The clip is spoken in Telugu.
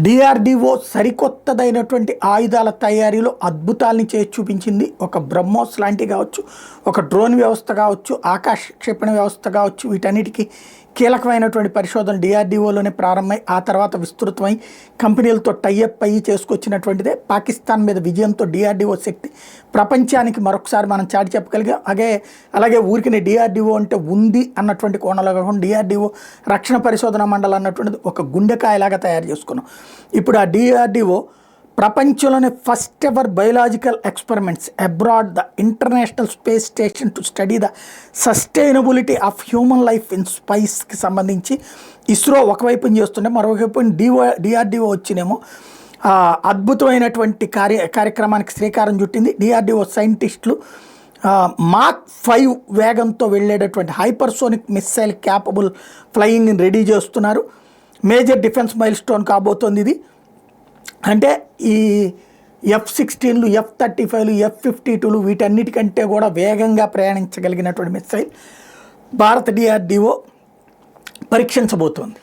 డిఆర్డిఓ సరికొత్తదైనటువంటి ఆయుధాల తయారీలో అద్భుతాల్ని చేసి చూపించింది. ఒక బ్రహ్మోస్ లాంటి కావచ్చు, ఒక డ్రోన్ వ్యవస్థ కావచ్చు, ఆకాశ క్షిపణి వ్యవస్థ కావచ్చు, వీటన్నిటికీ కీలకమైనటువంటి పరిశోధన డిఆర్డిఓలోనే ప్రారంభమై ఆ తర్వాత విస్తృతమై కంపెనీలతో టైఅప్ అయ్యి చేసుకొచ్చినటువంటిదే. పాకిస్తాన్ మీద విజయంతో డిఆర్డిఓ శక్తి ప్రపంచానికి మరొకసారి మనం చాటి చెప్పగలిగాం. అలాగే ఊరికినే డిఆర్డిఓ అంటే ఉంది అన్నటువంటి కోణంలో కాకుండా డిఆర్డిఓ రక్షణ పరిశోధన మండలి అన్నటువంటిది ఒక గుండెకాయలాగా తయారు చేసుకున్నాం. ఇప్పుడు ఆ డిఆర్డిఓ ప్రపంచంలోనే first ever biological experiments abroad the International Space Station to study the sustainability of human life in స్పైస్కి సంబంధించి ఇస్రో ఒకవైపు చేస్తుంటే మరోవైపు డిఆర్డిఓ వచ్చినేమో అద్భుతమైనటువంటి కార్యక్రమానికి శ్రీకారం చుట్టింది. డిఆర్డిఓ సైంటిస్టులు మాక్ 5 వేగంతో వెళ్ళేటటువంటి హైపర్సోనిక్ మిస్సైల్ క్యాపబుల్ ఫ్లయింగ్ని రెడీ చేస్తున్నారు. మేజర్ డిఫెన్స్ మైల్ స్టోన్ కాబోతోంది ఇది. అంటే ఈ F-16లు, F-35లు, F-52లు వీటన్నిటికంటే కూడా వేగంగా ప్రయాణించగలిగినటువంటి మిస్సైల్ భారత డిఆర్డిఓ పరీక్షించబోతోంది.